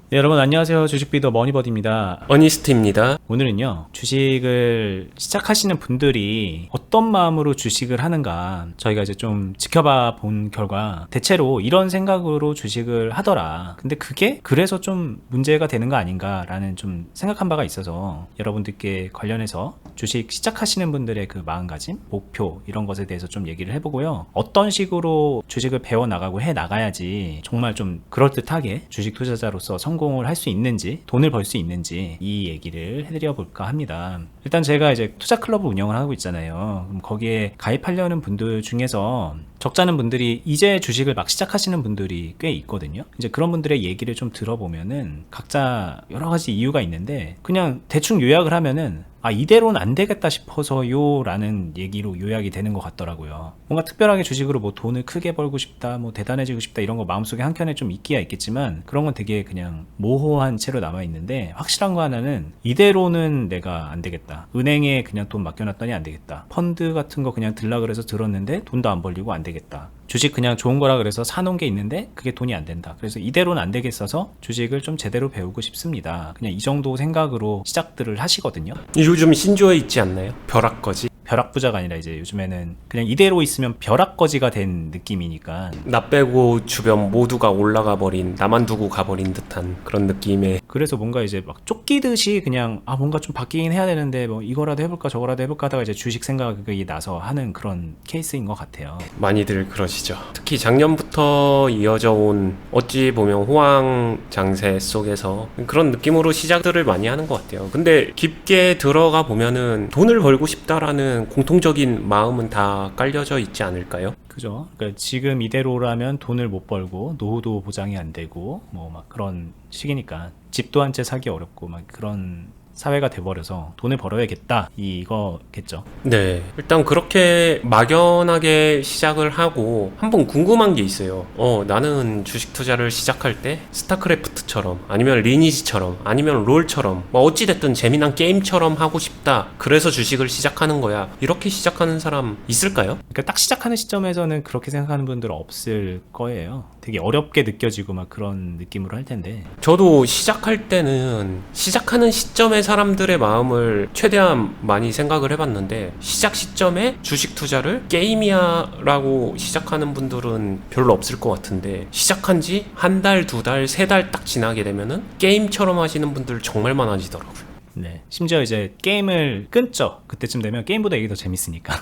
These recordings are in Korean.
네, 여러분 안녕하세요. 주식비더 머니버디입니다. 어니스트입니다. 오늘은요, 주식을 시작하시는 분들이 어떤 마음으로 주식을 하는가 저희가 이제 좀 지켜봐 본 결과 대체로 이런 생각으로 주식을 하더라. 근데 그게 그래서 좀 문제가 되는 거 아닌가라는 좀 생각한 바가 있어서 여러분들께 관련해서 주식 시작하시는 분들의 그 마음가짐, 목표 이런 것에 대해서 좀 얘기를 해보고요. 어떤 식으로 주식을 배워나가고 해나가야지 정말 좀 그럴듯하게 주식 투자자로서 성공을 할 수 있는지, 돈을 벌 수 있는지 이 얘기를 해드려 볼까 합니다. 일단 제가 이제 투자 클럽을 운영을 하고 있잖아요. 그럼 거기에 가입하려는 분들 중에서 적잖은 분들이 이제 주식을 막 시작하시는 분들이 꽤 있거든요. 이제 그런 분들의 얘기를 좀 들어보면은 각자 여러 가지 이유가 있는데 그냥 대충 요약을 하면은 이대로는 안 되겠다 싶어서요 라는 얘기로 요약이 되는 것 같더라고요. 뭔가 특별하게 주식으로 뭐 돈을 크게 벌고 싶다, 뭐 대단해지고 싶다 이런 거 마음속에 한켠에 좀 있기야 있겠지만 그런 건 되게 그냥 모호한 채로 남아있는데 확실한 거 하나는 이대로는 내가 안 되겠다. 은행에 그냥 돈 맡겨놨더니 안 되겠다. 펀드 같은 거 그냥 들라 그래서 들었는데 돈도 안 벌리고 안 되겠다. 주식 그냥 좋은 거라 그래서 사놓은 게 있는데 그게 돈이 안 된다. 그래서 이대로는 안 되겠어서 주식을 좀 제대로 배우고 싶습니다. 그냥 이 정도 생각으로 시작들을 하시거든요. 요즘 신조어 있지 않나요? 벼락거지. 벼락부자가 아니라 이제 요즘에는 그냥 이대로 있으면 벼락거지가 된 느낌이니까 나 빼고 주변 모두가 올라가 버린, 나만 두고 가버린 듯한 그런 느낌의. 그래서 뭔가 이제 막 쫓기듯이 그냥 뭔가 좀 바뀌긴 해야 되는데 뭐 이거라도 해볼까 저거라도 해볼까 하다가 이제 주식 생각이 나서 하는 그런 케이스인 것 같아요. 많이들 그러시죠. 특히 작년부터 이어져 온 어찌 보면 호황 장세 속에서 그런 느낌으로 시작들을 많이 하는 것 같아요. 근데 깊게 들어가 보면은 돈을 벌고 싶다라는 공통적인 마음은 다 깔려져 있지 않을까요? 그죠? 그러니까 지금 이대로라면 돈을 못 벌고 노후도 보장이 안 되고 뭐 막 그런 시기니까 집도 한 채 사기 어렵고 막 그런 사회가 돼버려서 돈을 벌어야겠다 이거겠죠. 네, 일단 그렇게 막연하게 시작을 하고 한번 궁금한 게 있어요. 나는 주식 투자를 시작할 때 스타크래프트처럼 아니면 리니지처럼 아니면 롤처럼 뭐 어찌됐든 재미난 게임처럼 하고 싶다. 그래서 주식을 시작하는 거야. 이렇게 시작하는 사람 있을까요? 그러니까 딱 시작하는 시점에서는 그렇게 생각하는 분들은 없을 거예요. 되게 어렵게 느껴지고 막 그런 느낌으로 할 텐데. 저도 시작할 때는 시작하는 시점의 사람들의 마음을 최대한 많이 생각을 해봤는데 시작 시점에 주식 투자를 게임이야 라고 시작하는 분들은 별로 없을 것 같은데 시작한 지 한 달, 두 달, 세 달 딱 지나게 되면은 게임처럼 하시는 분들 정말 많아지더라고요. 네. 심지어 이제 게임을 끊죠. 그때쯤 되면 게임보다 이게 더 재밌으니까.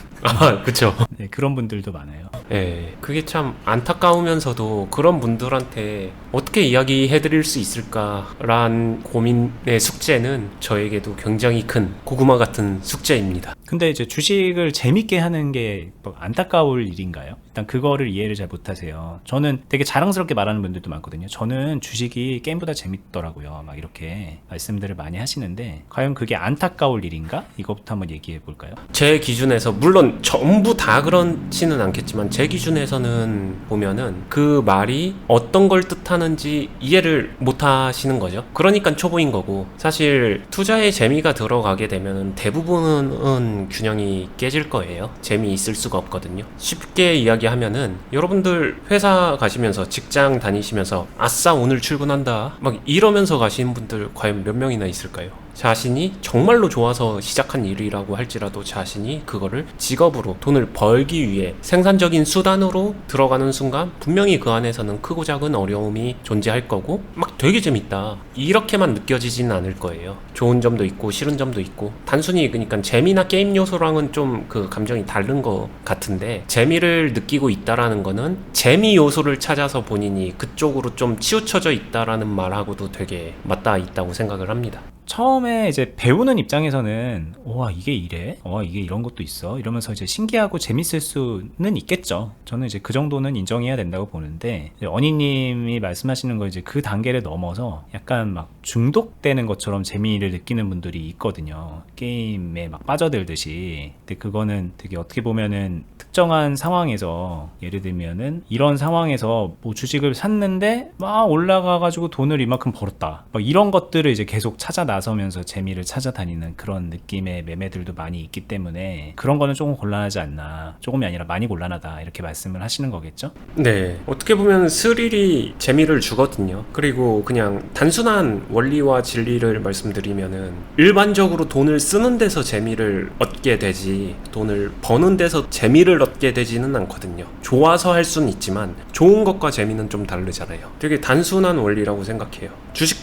그쵸. 네, 그런 분들도 많아요. 예, 그게 참 안타까우면서도 그런 분들한테 어떻게 이야기해드릴 수 있을까란 고민의 숙제는 저에게도 굉장히 큰 고구마 같은 숙제입니다. 근데 이제 주식을 재밌게 하는 게 뭐 안타까울 일인가요? 일단 그거를 이해를 잘 못하세요. 저는 되게 자랑스럽게 말하는 분들도 많거든요. 저는 주식이 게임보다 재밌더라고요. 막 이렇게 말씀들을 많이 하시는데 과연 그게 안타까울 일인가? 이거부터 한번 얘기해 볼까요? 제 기준에서 물론 전부 다 그렇지는 않겠지만 제 기준에서는 보면은 그 말이 어떤 걸 뜻하는지 이해를 못 하시는 거죠. 그러니까 초보인 거고 사실 투자에 재미가 들어가게 되면은 대부분은 균형이 깨질 거예요. 재미있을 수가 없거든요. 쉽게 이야기하면은 여러분들 회사 가시면서 직장 다니시면서 아싸 오늘 출근한다 막 이러면서 가시는 분들 과연 몇 명이나 있을까요? 자신이 정말로 좋아서 시작한 일이라고 할지라도 자신이 그거를 직업으로 돈을 벌기 위해 생산적인 수단으로 들어가는 순간 분명히 그 안에서는 크고 작은 어려움이 존재할 거고 막 되게 재밌다 이렇게만 느껴지지는 않을 거예요. 좋은 점도 있고 싫은 점도 있고 단순히 그러니까 재미나 게임 요소랑은 좀 그 감정이 다른 것 같은데 재미를 느끼고 있다라는 거는 재미 요소를 찾아서 본인이 그쪽으로 좀 치우쳐져 있다라는 말하고도 되게 맞닿아 있다고 생각을 합니다. 처음에 이제 배우는 입장에서는 와 이게 이래? 이게 이런 것도 있어? 이러면서 이제 신기하고 재밌을 수는 있겠죠. 저는 이제 그 정도는 인정해야 된다고 보는데 어니님이 말씀하시는 거 이제 그 단계를 넘어서 약간 막 중독되는 것처럼 재미를 느끼는 분들이 있거든요. 게임에 막 빠져들듯이. 근데 그거는 되게 어떻게 보면은 특정한 상황에서 예를 들면은 이런 상황에서 뭐 주식을 샀는데 막 올라가가지고 돈을 이만큼 벌었다. 막 이런 것들을 이제 계속 찾아 나서면서 재미를 찾아다니는 그런 느낌의 매매들도 많이 있기 때문에 그런 거는 조금 곤란하지 않나, 조금이 아니라 많이 곤란하다 이렇게 말씀을 하시는 거겠죠? 네, 어떻게 보면 스릴이 재미를 주거든요. 그리고 그냥 단순한 원리와 진리를 말씀드리면은 일반적으로 돈을 쓰는 데서 재미를 얻게 되지 돈을 버는 데서 재미를 얻게 되지는 않거든요. 좋아서 할 수는 있지만 좋은 것과 재미는 좀 다르잖아요. 되게 단순한 원리라고 생각해요. 주식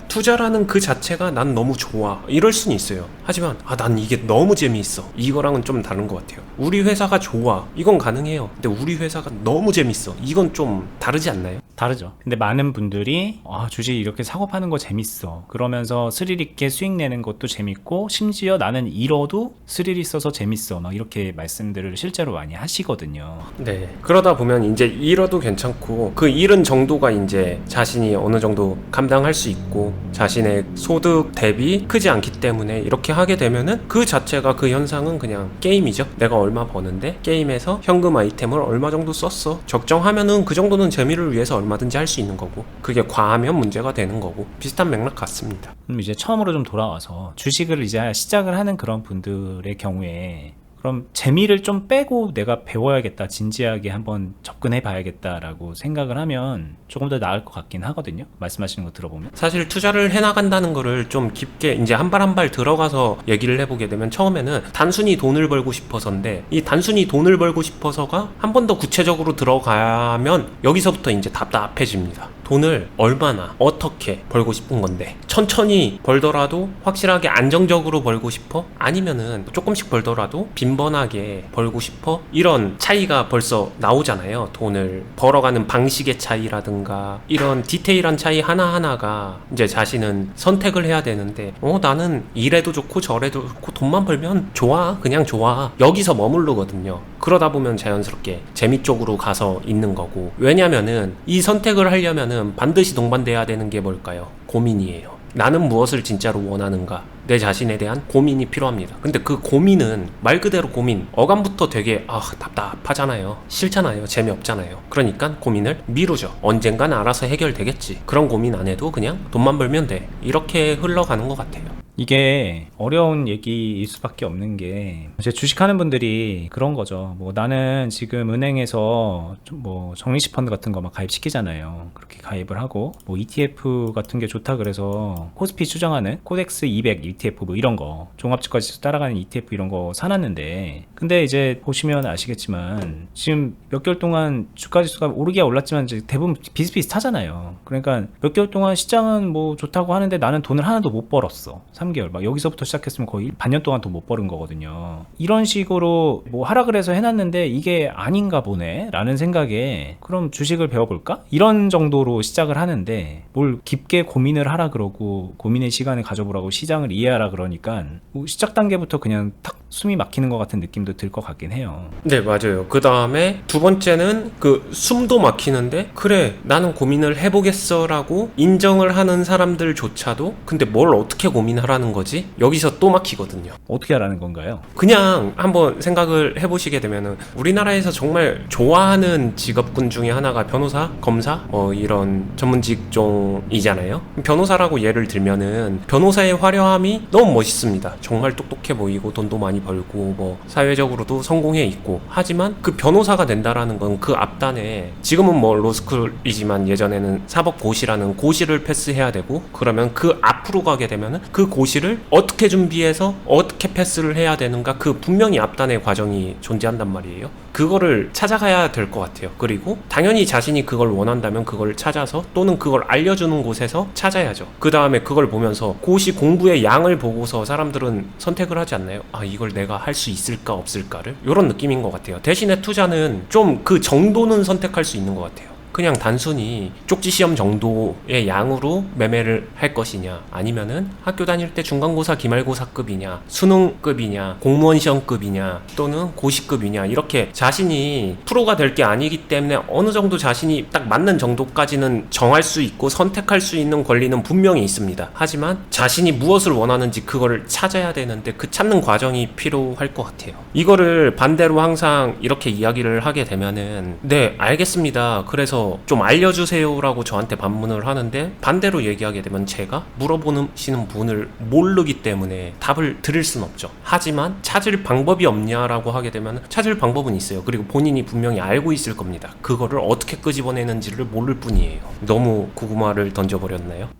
투자라는 그 자체가 난 너무 좋아 이럴 수는 있어요. 하지만 난 이게 너무 재미있어 이거랑은 좀 다른 것 같아요. 우리 회사가 좋아 이건 가능해요. 근데 우리 회사가 너무 재밌어 이건 좀 다르지 않나요? 다르죠. 근데 많은 분들이 주식 이렇게 사고 파는 거 재밌어 그러면서 스릴 있게 수익 내는 것도 재밌고 심지어 나는 잃어도 스릴 있어서 재밌어 막 이렇게 말씀들을 실제로 많이 하시거든요. 네. 그러다 보면 이제 잃어도 괜찮고 그 잃은 정도가 이제 자신이 어느 정도 감당할 수 있고 자신의 소득 대비 크지 않기 때문에 이렇게 하게 되면은 그 자체가 그 현상은 그냥 게임이죠. 내가 얼마 버는데 게임에서 현금 아이템을 얼마 정도 썼어. 적정하면은 그 정도는 재미를 위해서 얼마든지 할 수 있는 거고 그게 과하면 문제가 되는 거고 비슷한 맥락 같습니다. 그럼 이제 처음으로 좀 돌아와서 주식을 이제 시작을 하는 그런 분들의 경우에 그럼 재미를 좀 빼고 내가 배워야겠다, 진지하게 한번 접근해 봐야겠다라고 생각을 하면 조금 더 나을 것 같긴 하거든요. 말씀하시는 거 들어보면. 사실 투자를 해나간다는 거를 좀 깊게 이제 한 발 한 발 들어가서 얘기를 해보게 되면 처음에는 단순히 돈을 벌고 싶어서인데 이 단순히 돈을 벌고 싶어서가 한 번 더 구체적으로 들어가면 여기서부터 이제 답답해집니다. 돈을 얼마나 어떻게 벌고 싶은 건데 천천히 벌더라도 확실하게 안정적으로 벌고 싶어? 아니면은 조금씩 벌더라도 빈번하게 벌고 싶어? 이런 차이가 벌써 나오잖아요. 돈을 벌어가는 방식의 차이라든가 이런 디테일한 차이 하나하나가 이제 자신은 선택을 해야 되는데 나는 이래도 좋고 저래도 좋고 돈만 벌면 좋아 그냥 좋아 여기서 머무르거든요. 그러다 보면 자연스럽게 재미 쪽으로 가서 있는 거고 왜냐면은 이 선택을 하려면은 반드시 동반돼야 되는 게 뭘까요? 고민이에요. 나는 무엇을 진짜로 원하는가? 내 자신에 대한 고민이 필요합니다. 근데 그 고민은 말 그대로 고민, 어감부터 되게 답답하잖아요. 싫잖아요. 재미없잖아요. 그러니까 고민을 미루죠. 언젠간 알아서 해결되겠지. 그런 고민 안 해도 그냥 돈만 벌면 돼. 이렇게 흘러가는 것 같아요. 이게 어려운 얘기일 수밖에 없는 게 이제 주식하는 분들이 그런 거죠. 뭐 나는 지금 은행에서 뭐 적립식 펀드 같은 거 막 가입시키잖아요. 그렇게 가입을 하고 뭐 ETF 같은 게 좋다 그래서 코스피 추정하는 코덱스 200 ETF 뭐 이런 거 종합주가지수 따라가는 ETF 이런 거 사놨는데 근데 이제 보시면 아시겠지만 지금 몇 개월 동안 주가지수가 오르기야 올랐지만 이제 대부분 비슷비슷하잖아요. 그러니까 몇 개월 동안 시장은 뭐 좋다고 하는데 나는 돈을 하나도 못 벌었어. 3개월 막 여기서부터 시작했으면 거의 반년 동안 돈 못 버는 거거든요. 이런 식으로 뭐 하락을 해서 해놨는데 이게 아닌가 보네 라는 생각에 그럼 주식을 배워볼까? 이런 정도로 시작을 하는데 뭘 깊게 고민을 하라 그러고 고민의 시간을 가져보라고 시장을 이해하라 그러니까 뭐 시작 단계부터 그냥 탁 숨이 막히는 것 같은 느낌도 들 것 같긴 해요. 네, 맞아요. 그 다음에 두 번째는 그 숨도 막히는데 그래 나는 고민을 해보겠어 라고 인정을 하는 사람들조차도 근데 뭘 어떻게 고민하라는 거지? 여기서 또 막히거든요. 어떻게 하라는 건가요? 그냥 한번 생각을 해보시게 되면은 우리나라에서 정말 좋아하는 직업군 중에 하나가 변호사, 검사 이런 전문 직종이잖아요. 변호사라고 예를 들면은 변호사의 화려함이 너무 멋있습니다. 정말 똑똑해 보이고 돈도 많이 벌고 뭐 사회적으로도 성공해 있고 하지만 그 변호사가 된다라는 건 그 앞단에 지금은 뭐 로스쿨이지만 예전에는 사법고시라는 고시를 패스해야 되고 그러면 그 앞으로 가게 되면은 그 고시를 어떻게 준비해서 어떻게 패스를 해야 되는가 그 분명히 앞단의 과정이 존재한단 말이에요. 그거를 찾아가야 될 것 같아요. 그리고 당연히 자신이 그걸 원한다면 그걸 찾아서 또는 그걸 알려주는 곳에서 찾아야죠. 그 다음에 그걸 보면서 고시 공부의 양을 보고서 사람들은 선택을 하지 않나요? 이걸 내가 할 수 있을까 없을까를? 이런 느낌인 것 같아요. 대신에 투자는 좀 그 정도는 선택할 수 있는 것 같아요. 그냥 단순히 쪽지 시험 정도의 양으로 매매를 할 것이냐 아니면은 학교 다닐 때 중간고사 기말고사급이냐 수능급이냐 공무원 시험급이냐 또는 고시급이냐 이렇게 자신이 프로가 될 게 아니기 때문에 어느 정도 자신이 딱 맞는 정도까지는 정할 수 있고 선택할 수 있는 권리는 분명히 있습니다. 하지만 자신이 무엇을 원하는지 그거를 찾아야 되는데 그 찾는 과정이 필요할 것 같아요. 이거를 반대로 항상 이렇게 이야기를 하게 되면은 네 알겠습니다. 그래서 그래서 좀 알려주세요라고 저한테 반문을 하는데, 반대로 얘기하게 되면 제가 물어보시는 분을 모르기 때문에 답을 드릴 순 없죠. 하지만 찾을 방법이 없냐라고 하게 되면 찾을 방법은 있어요. 그리고 본인이 분명히 알고 있을 겁니다. 그거를 어떻게 끄집어내는지를 모를 뿐이에요. 너무 고구마를 던져버렸나요?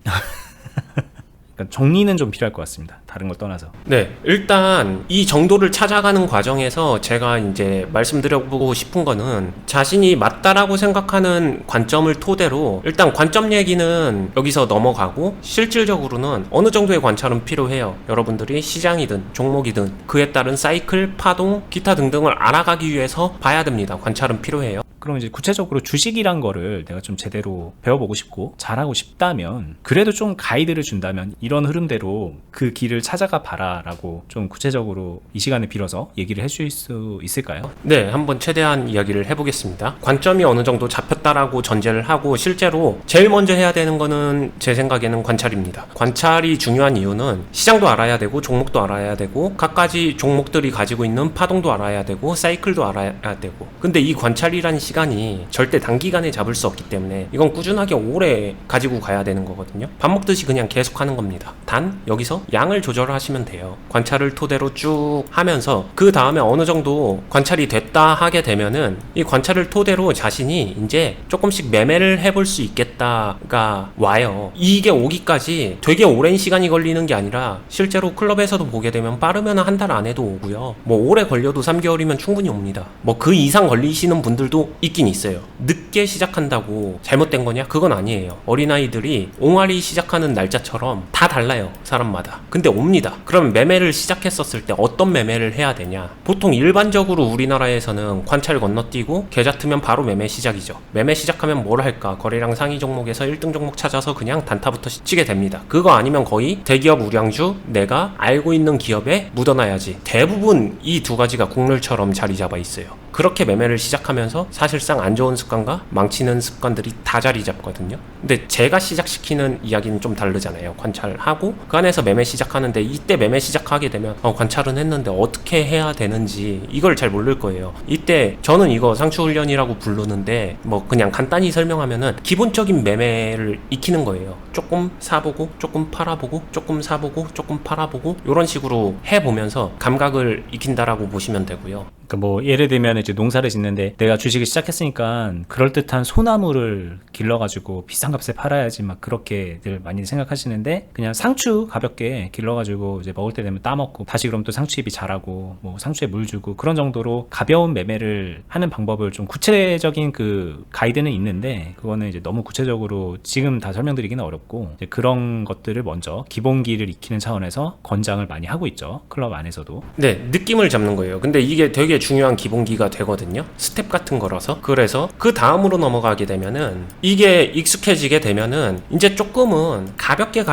그러니까 정리는 좀 필요할 것 같습니다. 다른 걸 떠나서. 네, 일단 이 정도를 찾아가는 과정에서 제가 이제 말씀드려보고 싶은 거는, 자신이 맞다라고 생각하는 관점을 토대로 일단 관점 얘기는 여기서 넘어가고, 실질적으로는 어느 정도의 관찰은 필요해요. 여러분들이 시장이든 종목이든 그에 따른 사이클, 파동, 기타 등등을 알아가기 위해서 봐야 됩니다. 관찰은 필요해요. 그럼 이제 구체적으로 주식이란 거를 내가 좀 제대로 배워보고 싶고 잘하고 싶다면, 그래도 좀 가이드를 준다면 이런 흐름대로 그 길을 찾아가 봐라 라고 좀 구체적으로 이 시간을 빌어서 얘기를 해줄 수 있을까요? 네, 한번 최대한 이야기를 해보겠습니다. 관점이 어느 정도 잡혔다라고 전제를 하고, 실제로 제일 먼저 해야 되는 거는 제 생각에는 관찰입니다. 관찰이 중요한 이유는 시장도 알아야 되고 종목도 알아야 되고 각가지 종목들이 가지고 있는 파동도 알아야 되고 사이클도 알아야 되고, 근데 이 관찰이라는 시간이 절대 단기간에 잡을 수 없기 때문에 이건 꾸준하게 오래 가지고 가야 되는 거거든요. 밥 먹듯이 그냥 계속 하는 겁니다. 단 여기서 양을 조절하시면 돼요. 관찰을 토대로 쭉 하면서 그 다음에 어느 정도 관찰이 됐다 하게 되면은 이 관찰을 토대로 자신이 이제 조금씩 매매를 해볼 수 있겠다가 와요. 이게 오기까지 되게 오랜 시간이 걸리는 게 아니라, 실제로 클럽에서도 보게 되면 빠르면 한 달 안에도 오고요. 뭐 오래 걸려도 3개월이면 충분히 옵니다. 뭐 그 이상 걸리시는 분들도 있긴 있어요. 늦게 시작한다고 잘못된 거냐? 그건 아니에요. 어린아이들이 옹알이 시작하는 날짜처럼 다 달라요, 사람마다. 근데 옵니다. 그럼 매매를 시작했었을 때 어떤 매매를 해야 되냐? 보통 일반적으로 우리나라에서는 관찰 건너뛰고 계좌 트면 바로 매매 시작이죠. 매매 시작하면 뭘 할까? 거래량 상위 종목에서 1등 종목 찾아서 그냥 단타부터 치게 됩니다. 그거 아니면 거의 대기업 우량주, 내가 알고 있는 기업에 묻어놔야지. 대부분 이 두 가지가 국룰처럼 자리 잡아 있어요. 그렇게 매매를 시작하면서 사실상 안 좋은 습관과 망치는 습관들이 다 자리 잡거든요. 근데 제가 시작시키는 이야기는 좀 다르잖아요. 관찰하고 그 안에서 매매 시작하는데, 이때 매매 시작하게 되면 관찰은 했는데 어떻게 해야 되는지 이걸 잘 모를 거예요. 이때 저는 이거 상추훈련이라고 부르는데, 뭐 그냥 간단히 설명하면은 기본적인 매매를 익히는 거예요. 조금 사보고 조금 팔아보고 조금 사보고 조금 팔아보고 이런 식으로 해보면서 감각을 익힌다라고 보시면 되고요. 그러니까 뭐 예를 들면 이제 농사를 짓는데 내가 주식을 시작했으니까 그럴듯한 소나무를 길러가지고 비싼 값에 팔아야지 막 그렇게들 많이 생각하시는데, 그냥 상추 가볍게 길러가지고 이제 먹을 때 되면 따먹고 다시 그럼 또 상추잎이 자라고 뭐 상추에 물 주고, 그런 정도로 가벼운 매매를 하는 방법을 좀 구체적인 그 가이드는 있는데, 그거는 이제 너무 구체적으로 지금 다 설명드리기는 어렵고, 이제 그런 것들을 먼저 기본기를 익히는 차원에서 권장을 많이 하고 있죠, 클럽 안에서도. 네, 느낌을 잡는 거예요. 근데 이게 되게 중요한 기본기가 되거든요. 스텝 같은 거라서. 그래서 그 다음으로 넘어가게 되면은, 이게 익숙해지게 되면은 이제 조금은 가볍게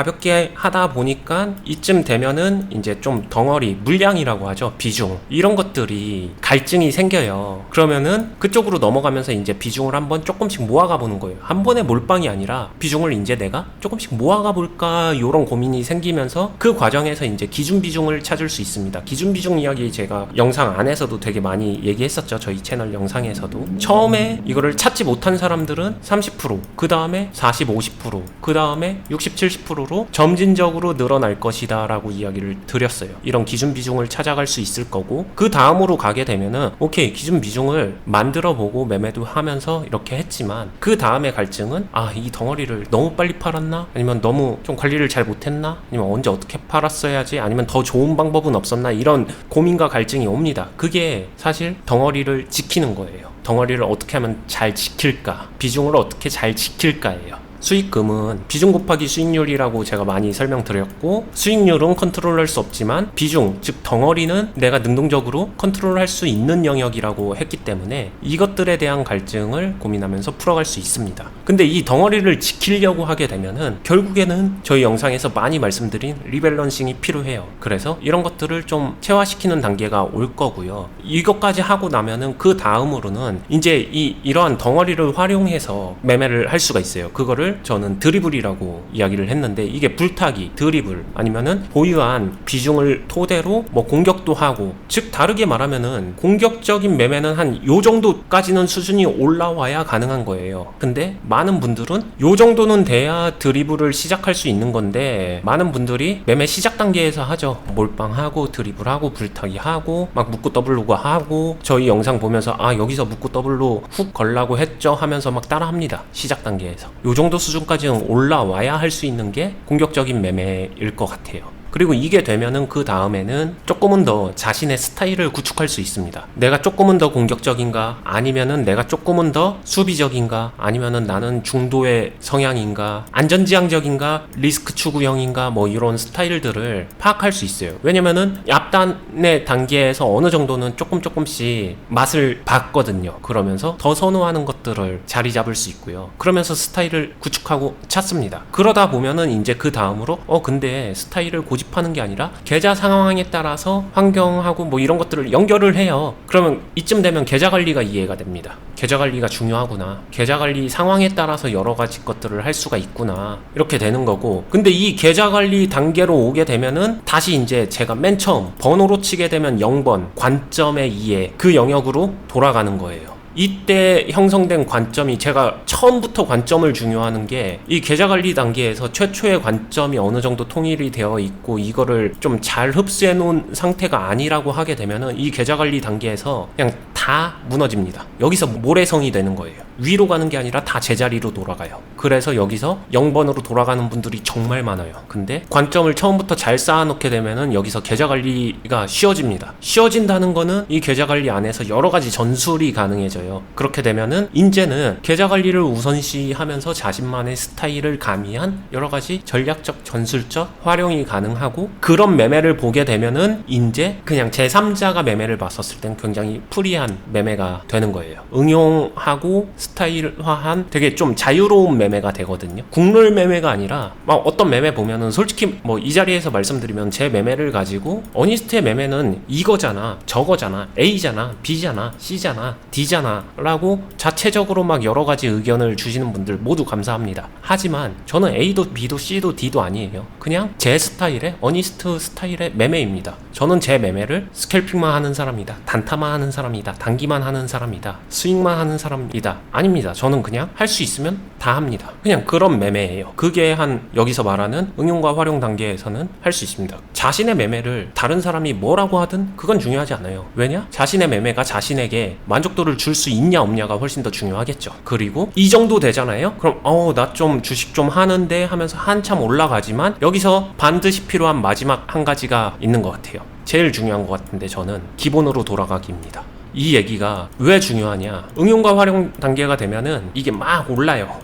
하다 보니까 이쯤 되면은 이제 좀 덩어리, 물량이라고 하죠, 비중, 이런 것들이 갈증이 생겨요. 그러면은 그쪽으로 넘어가면서 이제 비중을 한번 조금씩 모아가 보는 거예요. 한 번에 몰빵이 아니라 비중을 이제 내가 조금씩 모아가 볼까, 이런 고민이 생기면서 그 과정에서 이제 기준 비중을 찾을 수 있습니다. 기준 비중 이야기 제가 영상 안에서도 되게 많이 얘기했었죠, 저희 채널 영상에서도. 처음에 이거를 찾지 못한 사람들은 30%, 그 다음에 40, 50%, 그 다음에 60, 70%로 점진적으로 늘어날 것이다 라고 이야기를 드렸어요. 이런 기준 비중을 찾아갈 수 있을 거고, 그 다음으로 가게 되면은 오케이, 기준 비중을 만들어 보고 매매도 하면서 이렇게 했지만, 그 다음에 갈증은 이 덩어리를 너무 빨리 팔았나? 아니면 너무 좀 관리를 잘 못했나? 아니면 언제 어떻게 팔았어야지? 아니면 더 좋은 방법은 없었나? 이런 고민과 갈증이 옵니다. 그게 사실 덩어리를 지키는 거예요. 덩어리를 어떻게 하면 잘 지킬까? 비중을 어떻게 잘 지킬까예요. 수익금은 비중 곱하기 수익률이라고 제가 많이 설명드렸고, 수익률은 컨트롤할 수 없지만 비중, 즉 덩어리는 내가 능동적으로 컨트롤할 수 있는 영역이라고 했기 때문에 이것들에 대한 갈증을 고민하면서 풀어갈 수 있습니다. 근데 이 덩어리를 지키려고 하게 되면은 결국에는 저희 영상에서 많이 말씀드린 리밸런싱이 필요해요. 그래서 이런 것들을 좀 체화시키는 단계가 올 거고요. 이것까지 하고 나면은 그 다음으로는 이제 이러한 덩어리를 활용해서 매매를 할 수가 있어요. 그거를 거를 저는 드리블이라고 이야기를 했는데, 이게 불타기, 드리블 아니면은 보유한 비중을 토대로 뭐 공격도 하고, 즉 다르게 말하면은 공격적인 매매는 한 요 정도까지는 수준이 올라와야 가능한 거예요. 근데 많은 분들은 요 정도는 돼야 드리블을 시작할 수 있는 건데, 많은 분들이 매매 시작 단계에서 하죠. 몰빵하고 드리블하고 불타기하고 막 묶고 더블로그 하고, 저희 영상 보면서 아 여기서 묶고 더블로 훅 걸라고 했죠 하면서 막 따라합니다. 시작 단계에서 요 정도 수준까지는 올라와야 할 수 있는 게 공격적인 매매일 것 같아요. 그리고 이게 되면은 그 다음에는 조금은 더 자신의 스타일을 구축할 수 있습니다. 내가 조금은 더 공격적인가, 아니면은 내가 조금은 더 수비적인가, 아니면은 나는 중도의 성향인가, 안전지향적인가, 리스크 추구형인가, 뭐 이런 스타일들을 파악할 수 있어요. 왜냐면은 앞단의 단계에서 어느 정도는 조금씩 맛을 봤거든요. 그러면서 더 선호하는 것들을 자리 잡을 수 있고요. 그러면서 스타일을 구축하고 찾습니다. 그러다 보면은 이제 그 다음으로 근데 스타일을 고집하는 게 아니라 계좌 상황에 따라서 환경하고 뭐 이런 것들을 연결을 해요. 그러면 이쯤 되면 계좌 관리가 이해가 됩니다. 계좌 관리가 중요하구나. 계좌 관리 상황에 따라서 여러 가지 것들을 할 수가 있구나. 이렇게 되는 거고. 근데 이 계좌 관리 단계로 오게 되면은 다시 이제 제가 맨 처음 번호로 치게 되면 0번 관점의 이해, 그 영역으로 돌아가는 거예요. 이때 형성된 관점이, 제가 처음부터 관점을 중요하는 게 이 계좌 관리 단계에서 최초의 관점이 어느 정도 통일이 되어 있고 이거를 좀 잘 흡수해 놓은 상태가 아니라고 하게 되면은 이 계좌 관리 단계에서 그냥 다 무너집니다. 여기서 모래성이 되는 거예요. 위로 가는 게 아니라 다 제자리로 돌아가요. 그래서 여기서 0번으로 돌아가는 분들이 정말 많아요. 근데 관점을 처음부터 잘 쌓아놓게 되면은 여기서 계좌 관리가 쉬워집니다. 쉬워진다는 거는 이 계좌 관리 안에서 여러 가지 전술이 가능해져요. 그렇게 되면은 이제는 계좌 관리를 우선시하면서 자신만의 스타일을 가미한 여러 가지 전략적, 전술적 활용이 가능하고, 그런 매매를 보게 되면은 이제 그냥 제3자가 매매를 봤었을 땐 굉장히 프리한 매매가 되는 거예요. 응용하고 스타일화한 되게 좀 자유로운 매매가 되거든요. 국룰 매매가 아니라 막 어떤 매매 보면은 솔직히 뭐 이 자리에서 말씀드리면 제 매매를 가지고 어니스트의 매매는 이거잖아, 저거잖아, A잖아, B잖아, C잖아, D잖아 라고 자체적으로 막 여러 가지 의견을 주시는 분들 모두 감사합니다. 하지만 저는 A도 B도 C도 D도 아니에요. 그냥 제 스타일의, 어니스트 스타일의 매매입니다. 저는 제 매매를 스캘핑만 하는 사람이다, 단타만 하는 사람이다, 단기만 하는 사람이다, 스윙만 하는 사람이다, 아닙니다. 저는 그냥 할 수 있으면 다 합니다. 그냥 그런 매매예요. 그게 한 여기서 말하는 응용과 활용 단계에서는 할 수 있습니다. 자신의 매매를 다른 사람이 뭐라고 하든 그건 중요하지 않아요. 왜냐? 자신의 매매가 자신에게 만족도를 줄 수 있냐 없냐가 훨씬 더 중요하겠죠. 그리고 이 정도 되잖아요. 그럼 나 좀 주식 좀 하는데 하면서 한참 올라가지만 여기서 반드시 필요한 마지막 한 가지가 있는 것 같아요. 제일 중요한 것 같은데 저는 기본으로 돌아가기입니다. 이 얘기가 왜 중요하냐, 응용과 활용 단계가 되면은 이게 막 올라요.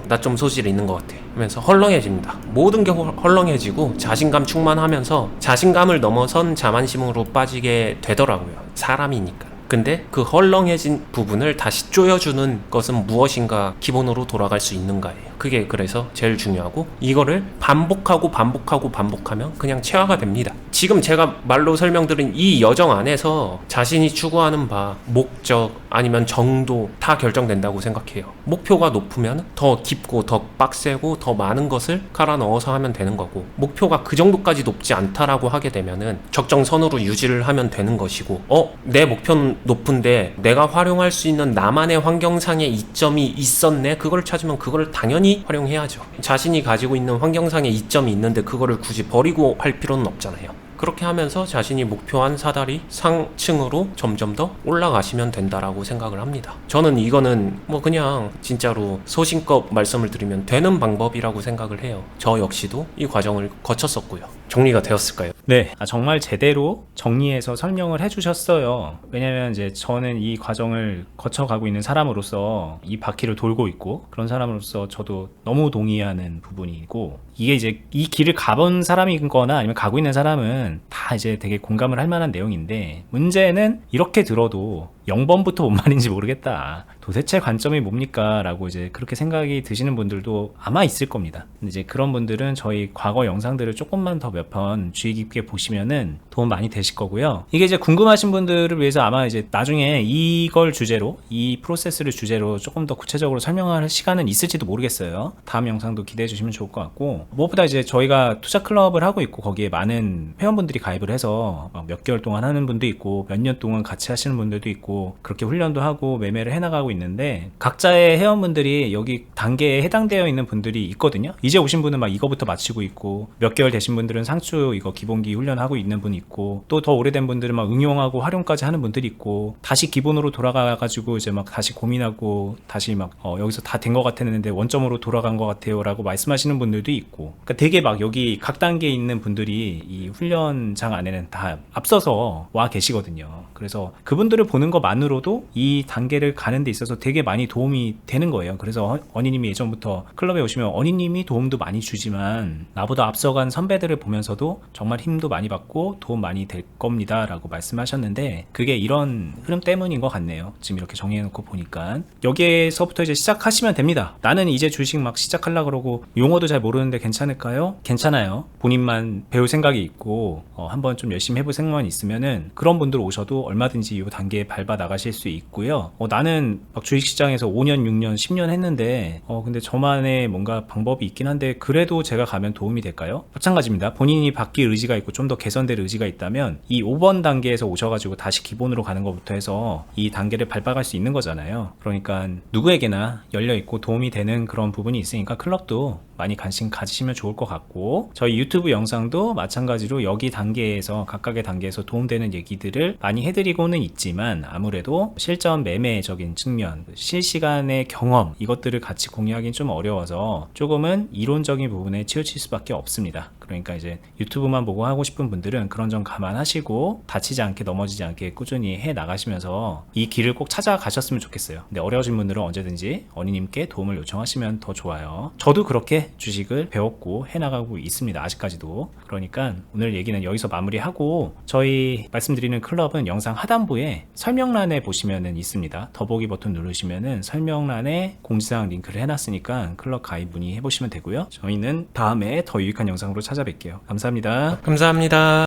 나 좀 소질 있는 것 같아 하면서 헐렁해집니다. 모든 게 헐렁해지고 자신감 충만하면서 자신감을 넘어선 자만심으로 빠지게 되더라고요. 사람이니까. 근데 그 헐렁해진 부분을 다시 조여주는 것은 무엇인가 기본으로 돌아갈 수 있는가예요. 그게 그래서 제일 중요하고, 이거를 반복하면 그냥 체화가 됩니다. 지금 제가 말로 설명드린 이 여정 안에서 자신이 추구하는 바, 목적 아니면 정도 다 결정된다고 생각해요. 목표가 높으면 더 깊고 더 빡세고 더 많은 것을 갈아 넣어서 하면 되는 거고, 목표가 그 정도까지 높지 않다라고 하게 되면은 적정선으로 유지를 하면 되는 것이고, 내 목표는 높은데 내가 활용할 수 있는 나만의 환경상의 이점이 있었네, 그걸 찾으면 그걸 당연히 활용해야죠. 자신이 가지고 있는 환경상의 이점이 있는데 그거를 굳이 버리고 할 필요는 없잖아요. 그렇게 하면서 자신이 목표한 사다리 상층으로 점점 더 올라가시면 된다라고 생각을 합니다. 저는 이거는 뭐 그냥 진짜로 소신껏 말씀을 드리면 되는 방법이라고 생각을 해요. 저 역시도 이 과정을 거쳤었고요. 정리가 되었을까요? 네, 정말 제대로 정리해서 설명을 해주셨어요. 왜냐면 이제 저는 이 과정을 거쳐가고 있는 사람으로서, 이 바퀴를 돌고 있고 그런 사람으로서 저도 너무 동의하는 부분이고, 이게 이제 이 길을 가본 사람이거나 아니면 가고 있는 사람은 다 이제 되게 공감을 할 만한 내용인데, 문제는 이렇게 들어도 0번부터 뭔 말인지 모르겠다. 도대체 관점이 뭡니까? 라고 이제 그렇게 생각이 드시는 분들도 아마 있을 겁니다. 근데 이제 그런 분들은 저희 과거 영상들을 조금만 더 몇 번 주의 깊게 보시면은 도움 많이 되실 거고요. 이게 이제 궁금하신 분들을 위해서 아마 이제 나중에 이걸 주제로, 이 프로세스를 주제로 조금 더 구체적으로 설명할 시간은 있을지도 모르겠어요. 다음 영상도 기대해 주시면 좋을 것 같고, 무엇보다 이제 저희가 투자 클럽을 하고 있고 거기에 많은 회원분들이 가입을 해서 몇 개월 동안 하는 분도 있고 몇 년 동안 같이 하시는 분들도 있고 그렇게 훈련도 하고 매매를 해나가고 있는데, 각자의 회원분들이 여기 단계에 해당되어 있는 분들이 있거든요. 이제 오신 분은 막 이거부터 마치고 있고, 몇 개월 되신 분들은 상추 이거 기본기 훈련하고 있는 분이 있고, 또 더 오래된 분들은 막 응용하고 활용까지 하는 분들이 있고, 다시 기본으로 돌아가가지고 이제 막 다시 고민하고 다시 막 여기서 다 된 것 같았는데 원점으로 돌아간 것 같아요 라고 말씀하시는 분들도 있고, 그러니까 되게 막 여기 각 단계에 있는 분들이 이 훈련장 안에는 다 앞서서 와 계시거든요. 그래서 그분들을 보는 것만으로도 이 단계를 가는 데 있어서 되게 많이 도움이 되는 거예요. 그래서 어니님이 예전부터 클럽에 오시면 어니님이 도움도 많이 주지만 나보다 앞서간 선배들을 보면서도 정말 힘도 많이 받고 도움 많이 될 겁니다 라고 말씀하셨는데, 그게 이런 흐름 때문인 것 같네요. 지금 이렇게 정리해놓고 보니까 여기에서부터 이제 시작하시면 됩니다. 나는 이제 주식 막 시작하려고 그러고 용어도 잘 모르는데 괜찮을까요? 괜찮아요. 본인만 배울 생각이 있고 한번 좀 열심히 해볼 생각만 있으면은 그런 분들 오셔도 얼마든지 이 단계에 밟아 나가실 수 있고요. 나는 막 주식시장에서 5년, 6년, 10년 했는데 근데 저만의 뭔가 방법이 있긴 한데 그래도 제가 가면 도움이 될까요? 마찬가지입니다. 본인이 바뀔 의지가 있고 좀 더 개선될 의지가 있다면 이 5번 단계에서 오셔가지고 다시 기본으로 가는 것부터 해서 이 단계를 밟아갈 수 있는 거잖아요. 그러니까 누구에게나 열려있고 도움이 되는 그런 부분이 있으니까 클럽도 많이 관심 가지시면 좋을 것 같고, 저희 유튜브 영상도 마찬가지로 여기 단계에서 각각의 단계에서 도움되는 얘기들을 많이 해드리고는 있지만 아무래도 실전 매매적인 측면, 실시간의 경험 이것들을 같이 공유하기는 좀 어려워서 조금은 이론적인 부분에 치우칠 수밖에 없습니다. 그러니까 이제 유튜브만 보고 하고 싶은 분들은 그런 점 감안하시고 다치지 않게 넘어지지 않게 꾸준히 해 나가시면서 이 길을 꼭 찾아가셨으면 좋겠어요. 근데 어려우신 분들은 언제든지 어니님께 도움을 요청하시면 더 좋아요. 저도 그렇게 주식을 배웠고 해나가고 있습니다. 아직까지도. 그러니까 오늘 얘기는 여기서 마무리하고, 저희 말씀드리는 클럽은 영상 하단부에 설명란에 보시면은 있습니다. 더보기 버튼 누르시면은 설명란에 공지사항 링크를 해놨으니까 클럽 가입 문의해 보시면 되고요. 저희는 다음에 더 유익한 영상으로 찾아뵐게요. 감사합니다. 감사합니다.